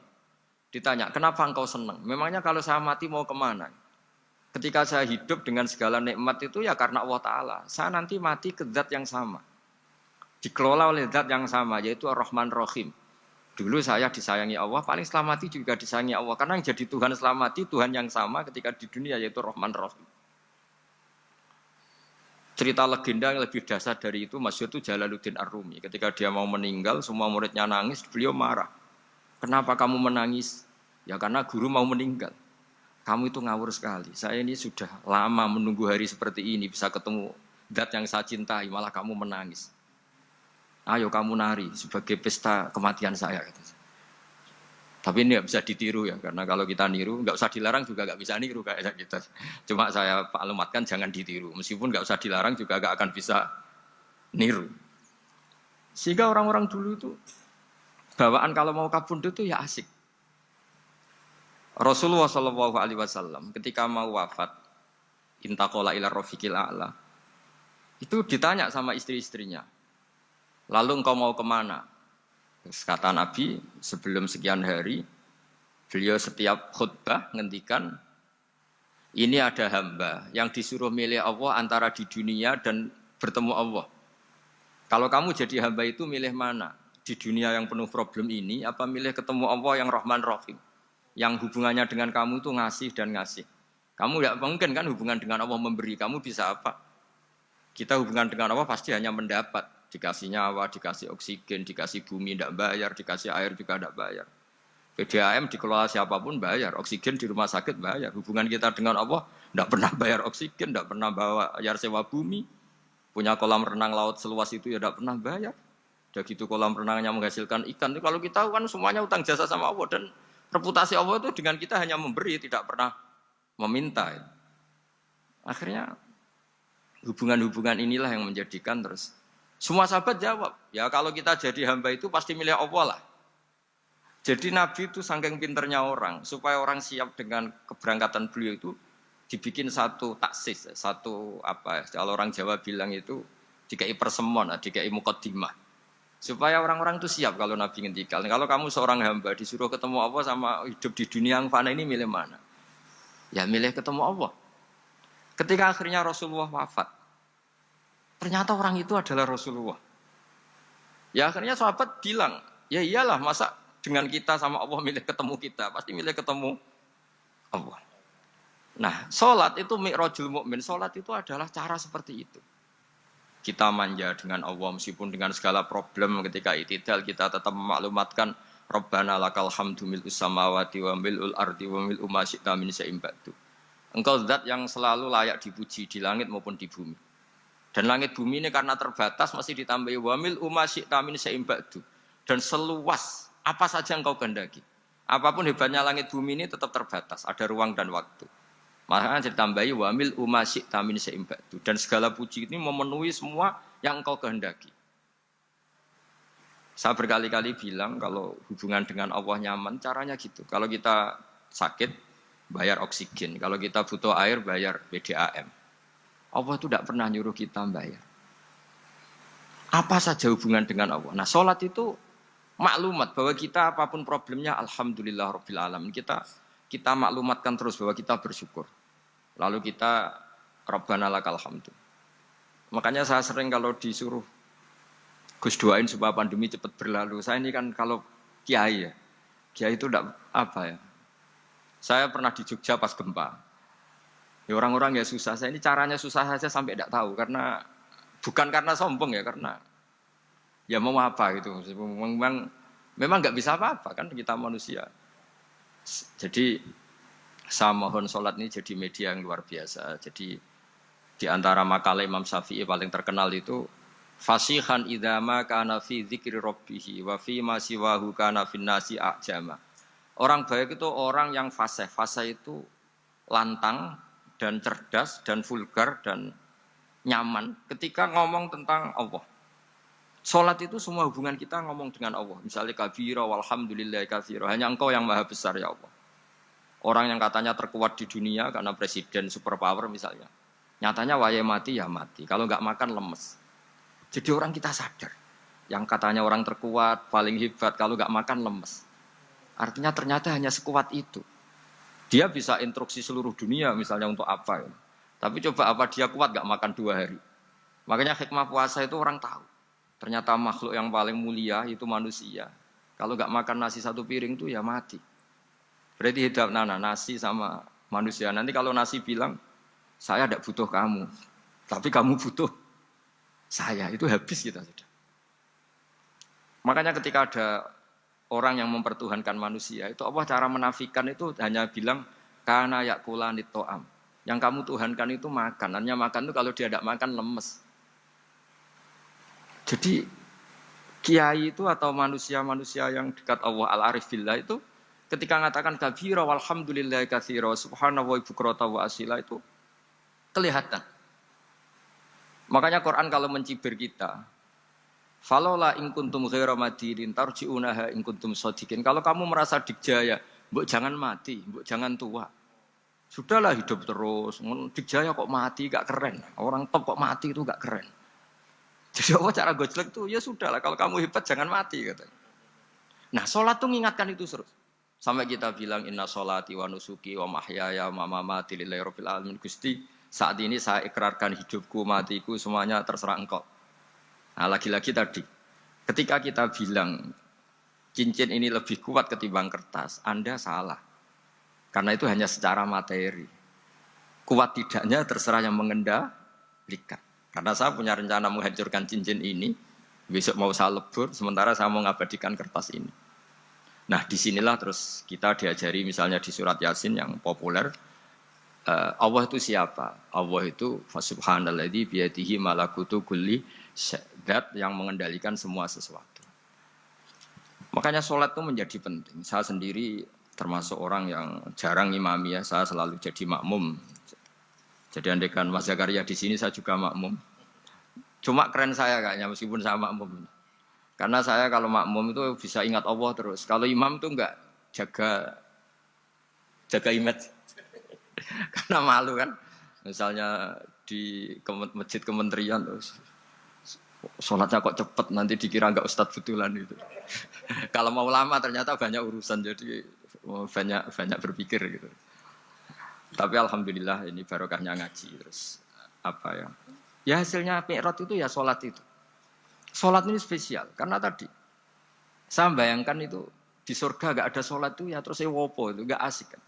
Ditanya, kenapa engkau senang? Memangnya kalau saya mati mau kemana? Ketika saya hidup dengan segala nikmat itu ya karena Allah Ta'ala. Saya nanti mati ke zat yang sama. Dikelola oleh zat yang sama, yaitu Ar-Rahman Rahim. Dulu saya disayangi Allah, paling selamati juga disayangi Allah. Karena yang jadi Tuhan selamati, Tuhan yang sama ketika di dunia, yaitu Rahman Rahim. Cerita legenda yang lebih dasar dari itu, masyhur itu Jalaluddin Ar-Rumi. Ketika dia mau meninggal, semua muridnya nangis, beliau marah. Kenapa kamu menangis? Ya karena guru mau meninggal. Kamu itu ngawur sekali. Saya ini sudah lama menunggu hari seperti ini, bisa ketemu zat yang saya cintai, malah kamu menangis. Ayo kamu nari sebagai pesta kematian saya. Tapi ini nggak bisa ditiru ya, karena kalau kita niru, nggak usah dilarang juga nggak bisa niru kayak kita. Cuma saya maklumatkan jangan ditiru, meskipun nggak usah dilarang juga nggak akan bisa niru. Sehingga orang-orang dulu itu bawaan kalau mau kabundut itu ya asik. Rasulullah Shallallahu Alaihi Wasallam ketika mau wafat, intakola ila rofiqil a'la, itu ditanya sama istri-istrinya. Lalu engkau mau kemana? Terus kata Nabi, sebelum sekian hari, beliau setiap khutbah ngendikan, ini ada hamba yang disuruh milih Allah antara di dunia dan bertemu Allah. Kalau kamu jadi hamba itu milih mana? Di dunia yang penuh problem ini, apa milih ketemu Allah yang Rahman Rahim? Yang hubungannya dengan kamu itu ngasih dan ngasih. Kamu tidak mungkin kan hubungan dengan Allah memberi, kamu bisa apa? Kita hubungan dengan Allah pasti hanya mendapat. Dikasih nyawa, dikasih oksigen, dikasih bumi tidak bayar, dikasih air juga tidak bayar. PDAM dikelola siapapun bayar, oksigen di rumah sakit bayar. Hubungan kita dengan Allah tidak pernah bayar oksigen, tidak pernah bayar sewa bumi. Punya kolam renang laut seluas itu ya tidak pernah bayar. Udah gitu kolam renangnya menghasilkan ikan. Kalau kita kan semuanya utang jasa sama Allah. Dan reputasi Allah itu dengan kita hanya memberi, tidak pernah meminta. Akhirnya hubungan-hubungan inilah yang menjadikan terus. Semua sahabat jawab, ya kalau kita jadi hamba itu pasti milih Allah lah. Jadi Nabi itu saking pinternya orang, supaya orang siap dengan keberangkatan beliau itu dibikin satu taksis, satu apa ya, kalau orang Jawa bilang itu dikai persemon, dikai mukaddimah. Supaya orang-orang itu siap kalau Nabi ngendikan. Kalau kamu seorang hamba disuruh ketemu Allah sama hidup di dunia yang fana ini milih mana? Ya milih ketemu Allah. Ketika akhirnya Rasulullah wafat, ternyata orang itu adalah Rasulullah. Ya akhirnya sahabat bilang, ya iyalah masa dengan kita sama Allah milih ketemu kita, pasti milih ketemu Allah. Nah, sholat itu mi'rajul mukmin. Sholat itu adalah cara seperti itu. Kita manja dengan Allah meskipun dengan segala problem ketika itidal kita tetap memaklumatkan Rabbana lakal hamdu mil'us samawati wa mil'ul ardi wa mil'u ma syi'ta min syai'in ba'du. Engkau zat yang selalu layak dipuji di langit maupun di bumi. Dan langit bumi ini karena terbatas masih ditambahi wa mil'u ma syi'ta min syai'in ba'du. Dan seluas apa saja engkau kehendaki. Apapun hebatnya langit bumi ini tetap terbatas, ada ruang dan waktu. Makanya ditambahi wa mil'u ma syi'ta min syai'in ba'du. Dan segala puji ini memenuhi semua yang engkau kehendaki. Saya berkali-kali bilang kalau hubungan dengan Allah nyaman, caranya gitu. Kalau kita sakit, bayar oksigen. Kalau kita butuh air, bayar PDAM. Allah itu tidak pernah nyuruh kita bayar. Apa saja hubungan dengan Allah. Nah, sholat itu maklumat bahwa kita apapun problemnya, alhamdulillah rabbil alamin. Kita maklumatkan terus bahwa kita bersyukur. Lalu kita Rabbana lakal hamdu. Makanya saya sering kalau disuruh Gus doain supaya pandemi cepat berlalu. Saya ini kan kalau kiai ya, kiai itu tidak apa ya. Saya pernah di Jogja pas gempa. Ya orang-orang ya susah. Saya ini caranya susah saja sampai tidak tahu karena bukan karena sombong ya, karena ya mau apa gitu. Memang nggak bisa apa-apa kan kita manusia. Jadi saya mohon sholat ini jadi media yang luar biasa. Jadi di antara makalah Imam Syafi'i paling terkenal itu fasihan idama kana fi dzikri rabbih wa fi ma siwahu kana fin nasi ajama. Orang baik itu orang yang fasih. Fasih itu lantang dan cerdas dan vulgar dan nyaman ketika ngomong tentang Allah. Salat itu semua hubungan kita ngomong dengan Allah. Misalnya kabira walhamdulillah katsira. Hanya Engkau yang maha besar ya Allah. Orang yang katanya terkuat di dunia karena presiden superpower misalnya. Nyatanya waya mati ya mati. Kalau nggak makan lemes. Jadi orang kita sadar. Yang katanya orang terkuat, paling hebat. Kalau nggak makan lemes. Artinya ternyata hanya sekuat itu. Dia bisa instruksi seluruh dunia misalnya untuk apa. Ya. Tapi coba apa dia kuat nggak makan 2 hari. Makanya hikmah puasa itu orang tahu. Ternyata makhluk yang paling mulia itu manusia. Kalau nggak makan nasi 1 piring itu ya mati. Berarti hidup nasi sama manusia. Nanti kalau nasi bilang, saya tidak butuh kamu. Tapi kamu butuh saya. Itu habis kita sudah. Makanya ketika ada orang yang mempertuhankan manusia, itu Allah cara menafikan itu hanya bilang, kana yakulanit to'am. Yang kamu tuhankan itu makan. Hanya makan itu kalau dia tidak makan lemes. Jadi kiai itu atau manusia-manusia yang dekat Allah al-arif billah itu ketika mengatakan kabira walhamdulillah katsira subhanallahi bukrata wa asila itu kelihatan. Makanya Quran kalau mencibir kita, falola in kuntum ghaira madinin tarji'unaha in kuntum shadiqin. Kalau kamu merasa dikjaya, mbok jangan mati, mbok jangan tua. Sudahlah hidup terus. Dikjaya kok mati gak keren. Orang top kok mati itu gak keren. Jadi apa cara gojlek tuh ya sudahlah kalau kamu hebat jangan mati katanya. Nah, sholat tuh mengingatkan itu terus. Sampai kita bilang inna sholati wa nusuki wa mahyaya wa mamati lillahi rabbil alamin. Gusti, saat ini saya ikrarkan hidupku, matiku semuanya terserah Engkau. Nah, lagi-lagi tadi ketika kita bilang cincin ini lebih kuat ketimbang kertas, Anda salah. Karena itu hanya secara materi. Kuat tidaknya terserah yang mengendalikan. Karena saya punya rencana menghancurkan cincin ini, besok mau saya lebur, sementara saya mau mengabadikan kertas ini. Nah, disinilah terus kita diajari misalnya di surat Yasin yang populer, Allah itu siapa? Allah itu subhanalladzi biyadihi malakutu kulli zat yang mengendalikan semua sesuatu. Makanya sholat itu menjadi penting. Saya sendiri termasuk orang yang jarang imami ya, saya selalu jadi makmum. Jadi andekan Mas Zakaria di sini saya juga makmum. Cuma keren saya kayaknya meskipun saya makmum. Karena saya kalau makmum itu bisa ingat Allah terus. Kalau imam itu enggak jaga image. Karena malu kan. Misalnya di masjid kementerian terus sholatnya kok cepet nanti dikira enggak ustadz betulan itu. Kalau mau lama ternyata banyak urusan jadi banyak berpikir gitu. Tapi alhamdulillah ini barokahnya ngaji terus apa ya? Ya hasilnya mi'raj itu ya sholat itu. Sholat ini spesial karena tadi saya bayangkan itu di surga gak ada sholat itu ya terus wopo itu gak asik kan.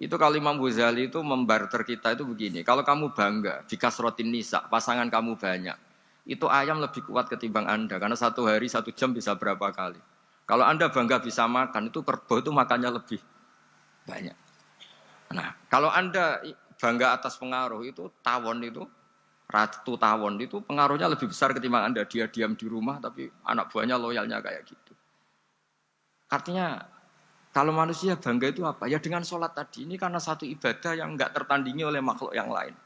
Itu kalau Imam Ghazali itu membarter kita itu begini. Kalau kamu bangga di kasrotin nisa pasangan kamu banyak, itu ayam lebih kuat ketimbang Anda karena 1 hari 1 jam bisa berapa kali. Kalau Anda bangga bisa makan itu kerbau itu makannya lebih banyak. Nah, kalau Anda bangga atas pengaruh itu tawon itu, ratu tawon itu pengaruhnya lebih besar ketimbang Anda. Dia diam di rumah tapi anak buahnya loyalnya kayak gitu. Artinya kalau manusia bangga itu apa? Ya dengan sholat tadi. Ini karena satu ibadah yang enggak tertandingi oleh makhluk yang lain.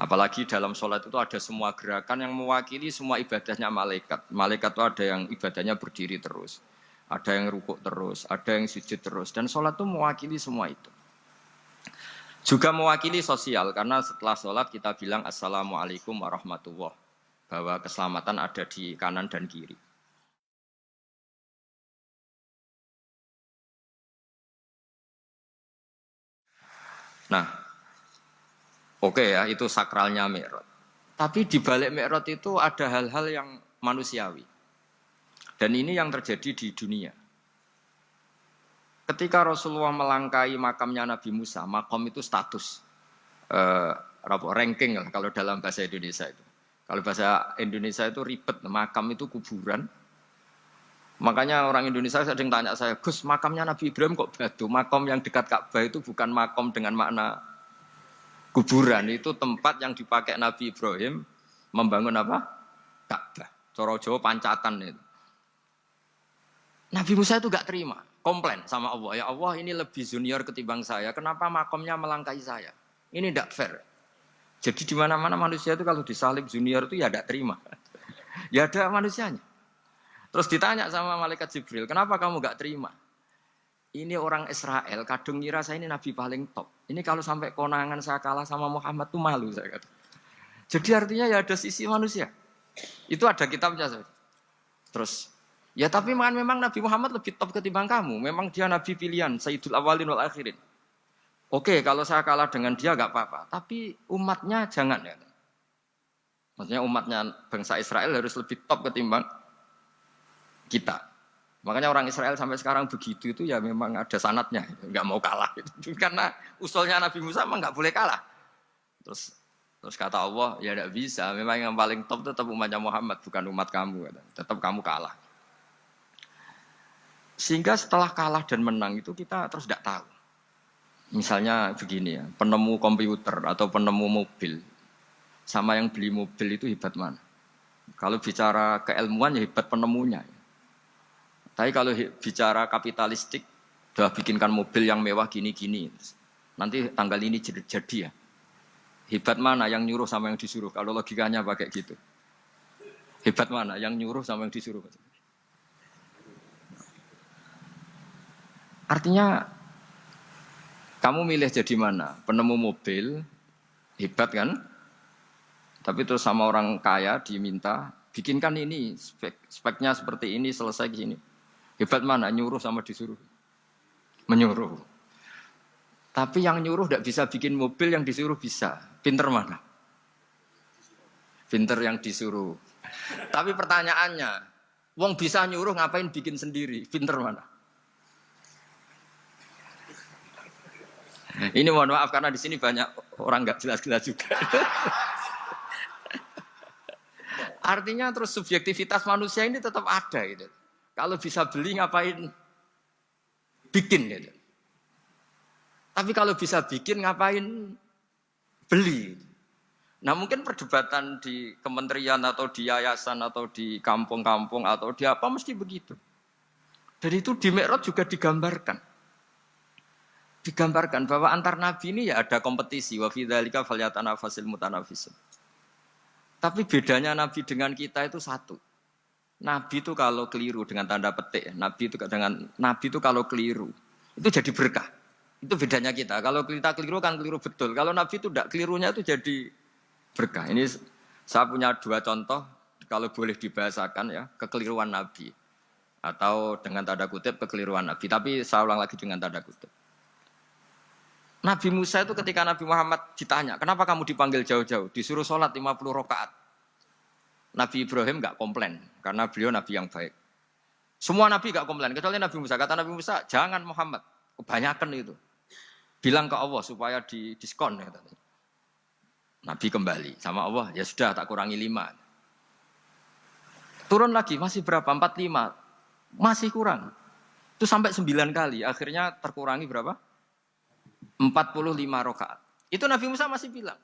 Apalagi dalam sholat itu ada semua gerakan yang mewakili semua ibadahnya malaikat. Malaikat itu ada yang ibadahnya berdiri terus. Ada yang rukuk terus, ada yang sujud terus. Dan sholat itu mewakili semua itu. Juga mewakili sosial karena setelah sholat kita bilang assalamualaikum warahmatullahi bahwa keselamatan ada di kanan dan kiri. Nah, oke ya itu sakralnya Mi'raj. Tapi di balik Mi'raj itu ada hal-hal yang manusiawi. Dan ini yang terjadi di dunia. Ketika Rasulullah melangkai makamnya Nabi Musa, makam itu status, ranking lah kalau dalam bahasa Indonesia itu. Kalau bahasa Indonesia itu ribet, makam itu kuburan. Makanya orang Indonesia sering tanya saya, Gus, makamnya Nabi Ibrahim kok batu? Makam yang dekat Ka'bah itu bukan makam dengan makna kuburan, itu tempat yang dipakai Nabi Ibrahim membangun apa? Ka'bah. Cara Jawa pancatan itu. Nabi Musa itu gak terima, komplain sama Allah. Ya Allah, ini lebih junior ketimbang saya. Kenapa makamnya melangkai saya? Ini tidak fair. Jadi di mana-mana manusia itu kalau disalib junior itu ya tidak terima. Ya ada manusianya. Terus ditanya sama malaikat Jibril, kenapa kamu gak terima? Ini orang Israel, kadung ngira saya ini nabi paling top. Ini kalau sampai konangan saya kalah sama Muhammad tuh malu saya kata. Jadi artinya ya ada sisi manusia. Itu ada kitabnya. Terus, ya tapi memang Nabi Muhammad lebih top ketimbang kamu. Memang dia nabi pilihan, Sayyidul Awalin wal Akhirin. Oke, kalau saya kalah dengan dia gak apa-apa. Tapi umatnya jangan ya. Maksudnya umatnya bangsa Israel harus lebih top ketimbang kita. Makanya orang Israel sampai sekarang begitu itu ya memang ada sanatnya, nggak mau kalah. Karena usulnya Nabi Musa memang nggak boleh kalah. Terus kata Allah, ya tidak bisa. Memang yang paling top tetap umatnya Muhammad, bukan umat kamu. Tetap kamu kalah. Sehingga setelah kalah dan menang itu kita terus tidak tahu. Misalnya begini ya, penemu komputer atau penemu mobil sama yang beli mobil itu hebat mana? Kalau bicara keilmuan ya hebat penemunya. Tapi kalau bicara kapitalistik, udah bikinkan mobil yang mewah gini-gini. Nanti tanggal ini jadi ya. Hebat mana yang nyuruh sama yang disuruh? Kalau logikanya pakai gitu. Hebat mana yang nyuruh sama yang disuruh? Artinya, kamu milih jadi mana? Penemu mobil, hebat kan? Tapi terus sama orang kaya diminta, bikinkan ini, speknya seperti ini, selesai gini. Hebat mana? Nyuruh sama disuruh? Menyuruh. Tapi yang nyuruh tidak bisa bikin mobil, yang disuruh bisa. Pinter mana? Pinter yang disuruh. Tapi pertanyaannya, wong bisa nyuruh ngapain bikin sendiri? Pinter mana? Ini mohon maaf karena di sini banyak orang nggak jelas-jelas juga. Artinya terus subjektivitas manusia ini tetap ada gitu. Kalau bisa beli ngapain bikin gitu. Tapi kalau bisa bikin ngapain beli. Nah mungkin perdebatan di kementerian atau di yayasan atau di kampung-kampung atau di apa mesti begitu. Dan itu di Mi'raj juga digambarkan. Digambarkan bahwa antar nabi ini ya ada kompetisi. Wa fi dzalika falyatanafasil mutanafisun. Tapi bedanya nabi dengan kita itu satu. Nabi itu kalau keliru dengan tanda petik, Nabi itu kalau keliru itu jadi berkah. Itu bedanya kita. Kalau kita keliru kan keliru betul. Kalau Nabi itu tidak, kelirunya itu jadi berkah. Ini saya punya dua contoh kalau boleh dibahasakan ya, kekeliruan Nabi atau dengan tanda kutip kekeliruan Nabi. Tapi saya ulang lagi dengan tanda kutip. Nabi Musa itu ketika Nabi Muhammad ditanya, kenapa kamu dipanggil jauh-jauh? Disuruh sholat 50 rakaat. Nabi Ibrahim enggak komplain, karena beliau Nabi yang baik. Semua Nabi enggak komplain, kecuali Nabi Musa. Kata Nabi Musa, jangan Muhammad, kebanyakan itu. Bilang ke Allah supaya didiskon. Ya. Nabi kembali sama Allah, ya sudah tak kurangi 5. Turun lagi, masih berapa? 45. Masih kurang. Itu sampai 9 kali, akhirnya terkurangi berapa? 45 rakaat. Itu Nabi Musa masih bilang,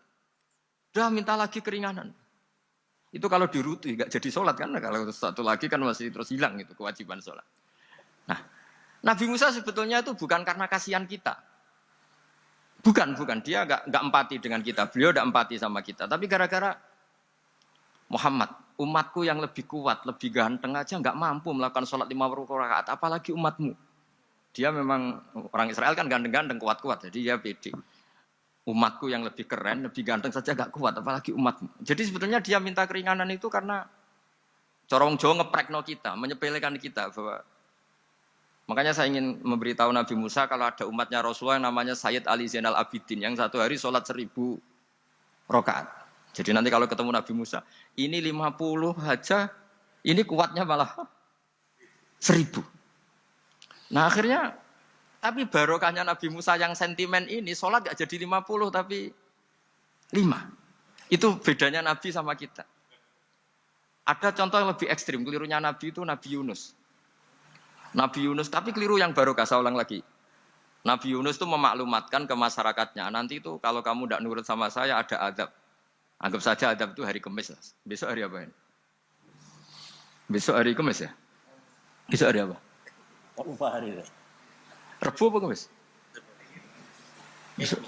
udah minta lagi keringanan. Itu kalau diruti enggak jadi sholat kan, kalau satu lagi kan masih terus hilang itu kewajiban sholat. Nah, Nabi Musa sebetulnya itu bukan karena kasihan kita. Bukan, dia enggak empati dengan kita. Beliau enggak empati sama kita, tapi gara-gara Muhammad, umatku yang lebih kuat, lebih ganteng aja enggak mampu melakukan sholat 50 rakaat, apalagi umatmu. Dia memang orang Israel kan ganteng-ganteng, kuat-kuat, jadi dia pede. Umatku yang lebih keren, lebih ganteng saja gak kuat, apalagi umatmu. Jadi sebetulnya dia minta keringanan itu karena corong Jawa ngeprekno kita, menyepelekan kita bahwa makanya saya ingin memberitahu Nabi Musa kalau ada umatnya Rasulullah yang namanya Sayyid Ali Zainal Abidin yang satu hari sholat 1000 rakaat. Jadi nanti kalau ketemu Nabi Musa, ini 50 aja, ini kuatnya malah 1000. Nah akhirnya, tapi barokahnya Nabi Musa yang sentimen ini, sholat gak jadi 50 tapi 5. Itu bedanya Nabi sama kita. Ada contoh yang lebih ekstrim, kelirunya Nabi itu Nabi Yunus. Nabi Yunus, tapi keliru yang barokah, saya ulang lagi. Nabi Yunus itu memaklumatkan ke masyarakatnya, nanti itu kalau kamu tidak nurut sama saya ada adab. Anggap saja adab itu hari Kamis. Besok hari apa ini? Besok hari Kamis ya? Besok hari apa? Lupa hari itu. Rebu apa Kamis? Besok.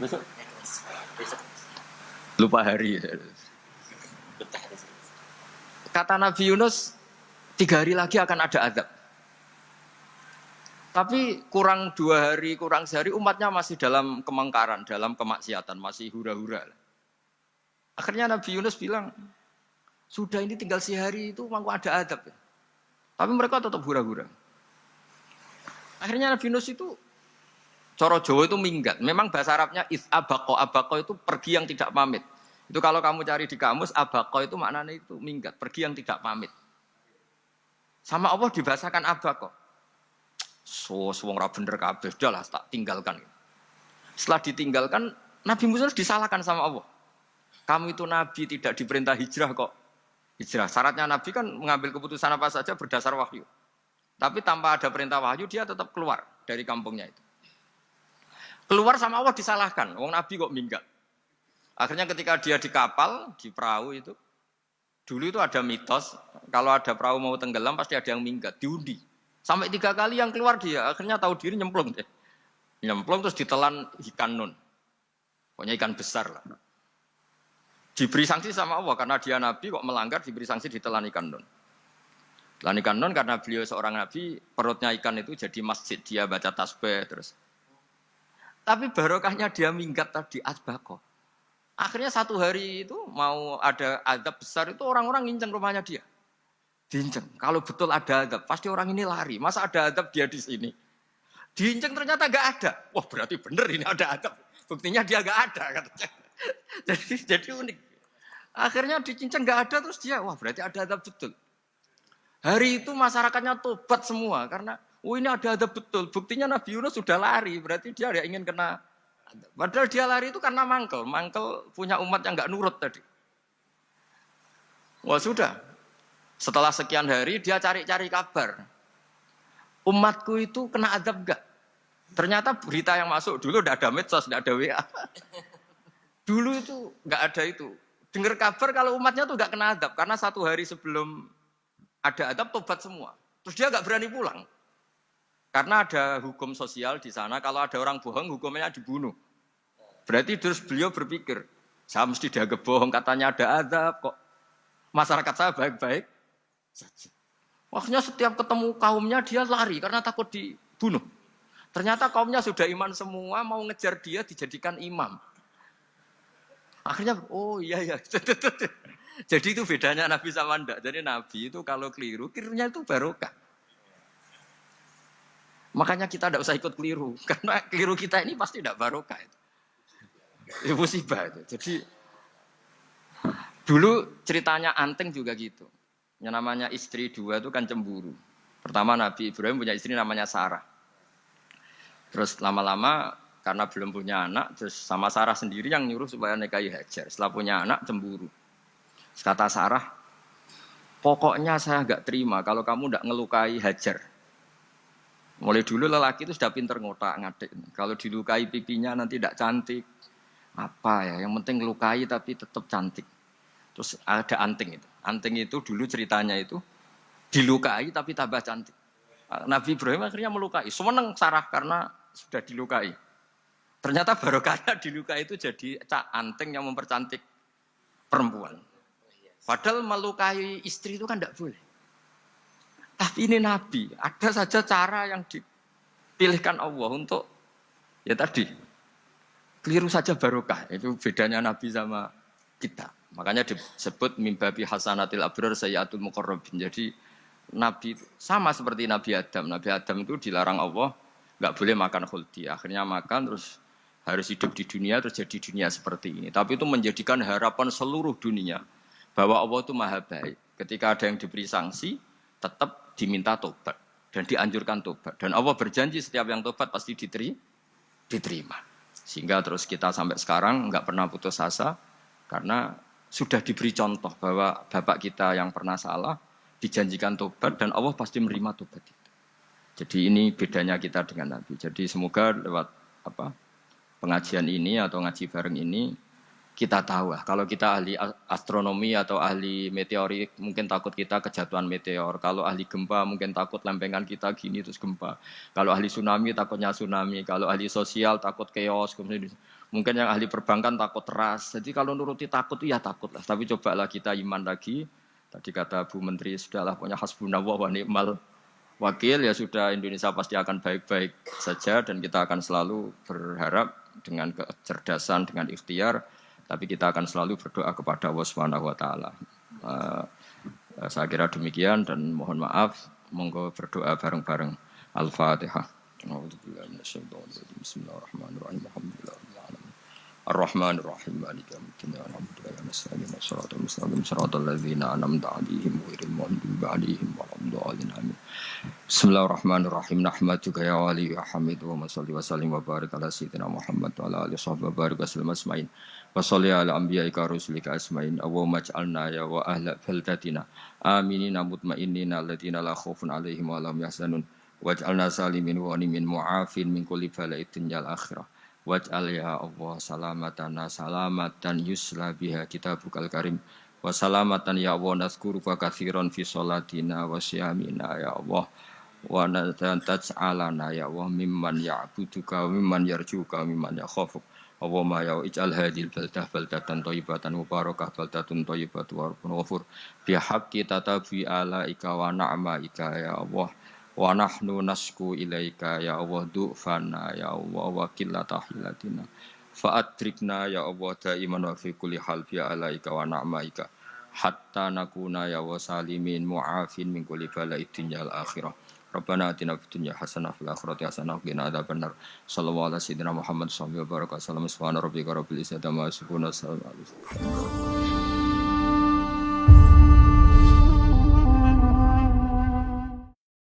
Besok. Lupa hari. Kata Nabi Yunus, 3 hari lagi akan ada azab. Tapi kurang 2 hari, kurang sehari umatnya masih dalam kemungkaran, dalam kemaksiatan, masih hura-hura. Akhirnya Nabi Yunus bilang, sudah ini tinggal sehari itu mau ada azab. Tapi mereka tetap hura-hura. Akhirnya Nabi Yunus itu, coro Jawa itu minggat. Memang bahasa Arabnya abako. Abako itu pergi yang tidak pamit. Itu kalau kamu cari di kamus, abako itu maknanya itu minggat, pergi yang tidak pamit. Sama Allah dibahasakan abako. Wong ra bener kabeh, udahlah tak tinggalkan. Setelah ditinggalkan, Nabi Musa disalahkan sama Allah. Kamu itu Nabi tidak diperintah hijrah kok. Hijrah, syaratnya Nabi kan mengambil keputusan apa saja berdasar wahyu. Tapi tanpa ada perintah wahyu, dia tetap keluar dari kampungnya itu. Keluar sama Allah disalahkan, wong Nabi kok minggat. Akhirnya ketika dia di kapal, di perahu itu, dulu itu ada mitos, kalau ada perahu mau tenggelam pasti ada yang minggat, diundi. Sampai 3 kali yang keluar dia, akhirnya tahu diri nyemplung deh. Nyemplung terus ditelan ikan nun. Pokoknya ikan besar lah. Diberi sanksi sama Allah, karena dia Nabi kok melanggar, diberi sanksi ditelan ikan nun. Telan ikan nun karena beliau seorang Nabi, perutnya ikan itu jadi masjid, dia baca tasbih terus. Tapi barokahnya dia minggat tadi, asbaqo. Akhirnya 1 hari itu mau ada azab besar itu orang-orang nginceng rumahnya dia. Diinceng. Kalau betul ada azab, pasti orang ini lari. Masa ada azab dia di sini? Diinceng ternyata gak ada. Wah berarti benar ini ada azab. Buktinya dia gak ada. Katanya. Jadi unik. Akhirnya dicinceng gak ada terus dia, wah berarti ada azab betul. Hari itu masyarakatnya tobat semua karena ini ada azab betul. Buktinya Nabi Yunus sudah lari, berarti dia tidak ingin kena. Padahal dia lari itu karena mangkel punya umat yang nggak nurut tadi. Wah sudah, setelah sekian hari dia cari-cari kabar. Umatku itu kena azab nggak? Ternyata berita yang masuk dulu tidak ada medsos, tidak ada WA. Dulu itu nggak ada itu. Dengar kabar kalau umatnya tuh nggak kena azab karena 1 hari sebelum ada azab tobat semua. Terus dia nggak berani pulang. Karena ada hukum sosial di sana, kalau ada orang bohong hukumnya dibunuh. Berarti terus beliau berpikir, saya mesti dianggap bohong, katanya ada azab kok. Masyarakat saya baik-baik saja. Maksudnya setiap ketemu kaumnya dia lari karena takut dibunuh. Ternyata kaumnya sudah iman semua, mau ngejar dia dijadikan imam. Akhirnya, oh iya. Jadi itu bedanya Nabi sama ndak. Jadi Nabi itu kalau kelirunya itu barokah. Makanya kita tidak usah ikut keliru. Karena keliru kita ini pasti tidak barokah. Itu musibah itu. Jadi dulu ceritanya Anting juga gitu. Yang namanya istri 2 itu kan cemburu. Pertama Nabi Ibrahim punya istri namanya Sarah. Terus lama-lama karena belum punya anak, terus sama Sarah sendiri yang nyuruh supaya nikahi Hajar. Setelah punya anak cemburu. Terus kata Sarah, pokoknya saya nggak terima kalau kamu nggak ngelukai Hajar. Mulai dulu lelaki itu sudah pinter ngotak-ngatik. Kalau dilukai pipinya nanti tidak cantik. Apa ya, yang penting ngelukai tapi tetap cantik. Terus ada Anting itu. Anting itu dulu ceritanya itu dilukai tapi tambah cantik. Nabi Ibrahim akhirnya melukai. Seneng Sarah karena sudah dilukai. Ternyata barokahnya dilukai itu jadi Anting yang mempercantik perempuan. Padahal melukai istri itu kan tidak boleh. Tapi ini Nabi, ada saja cara yang dipilihkan Allah untuk, ya tadi, keliru saja barokah. Itu bedanya Nabi sama kita. Makanya disebut mimbabi hasanatil abrar sayyatul muqarrabin. Jadi Nabi itu sama seperti Nabi Adam. Nabi Adam itu dilarang Allah, nggak boleh makan khuldi. Akhirnya makan terus harus hidup di dunia terjadi dunia seperti ini. Tapi itu menjadikan harapan seluruh dunia bahwa Allah itu maha baik. Ketika ada yang diberi sanksi, tetap diminta tobat dan dianjurkan tobat. Dan Allah berjanji setiap yang tobat pasti diterima. Sehingga terus kita sampai sekarang nggak pernah putus asa karena sudah diberi contoh bahwa bapak kita yang pernah salah dijanjikan tobat dan Allah pasti menerima tobat itu. Jadi ini bedanya kita dengan Nabi. Jadi semoga lewat pengajian ini atau ngaji bareng ini kita tahu kalau kita ahli astronomi atau ahli meteorik mungkin takut kita kejatuhan meteor. Kalau ahli gempa mungkin takut lempengan kita gini terus gempa. Kalau ahli tsunami takutnya tsunami. Kalau ahli sosial takut chaos. Mungkin yang ahli perbankan takut ras. Jadi kalau nuruti takut ya takutlah. Tapi cobalah kita iman lagi. Tadi kata Bu Menteri sudahlah punya hasbunallah wa ni'mal wakil ya sudah Indonesia pasti akan baik-baik saja dan kita akan selalu berharap dengan kecerdasan dengan ikhtiar. Tapi kita akan selalu berdoa kepada Allah Subhanahu wa taala. Saya kira demikian dan mohon maaf. Monggo berdoa bareng-bareng. Al-Fatihah. Bismillahirrahmanirrahim. Ar-Rahmanir-Rahim. Maliki yaumiddin. Alhamdulillahi rabbil alamin. Wassalatu wassalamu ala siratal ladzina an'amta 'alaihim ghairil maghdubi 'alaihim waladdallin. Amin. Bismillahirrahmanirrahim. Nahmaduka ya wali ya hamid wa shalli wa sallim wa barik ala sayyidina Muhammad wa ala alihi wa barik wa sallim asma'in. Wa shalli ala anbiya'ika rusulika asma'in. Allahumma ij'alna ya wa ahla baldatina aminina mutmainnina alladziina la khaufun 'alaihim wa la hum yahzanun. Waj'alna salimin wa nimin mu'afin min kulli bala'id dunyal akhirah. Waj'al ya Allah salamatana salamatan yusla biha kitabukal karim. Wa salamatan ya Allah nazkuruka katsiran fi sholatina wa siyamina ya Allah. Wa taj'alana ya Allah mimman ya'buduka wa mimman yarjuka wa mimman yakhafuk. Allahumma ya ij'al hadhil baldah baldatan thayyibatan mubarakah baldatun thayyibatu warqun ghafur. Bi haqqi tatabi alaika wa na'maika ya Allah. Wa nahnu nasku ilaika ya Allah du'fana ya Allah wa qillata hilatina fa adrikna ya Allah daiman wa fi kulli hal bi alaika wa na'maika hatta nakuna ya wa salimin mu'afin min kulli bala'id dunyal akhirah. Rabbana atina fid dunya hasanah fil akhirati hasanah wa qina adzabannar. Sallallahu ala sayyidina Muhammad sallallahu alaihi wa sallam. Subhana rabbika rabbil izzati amma yasifun wa salamun alal mursalin.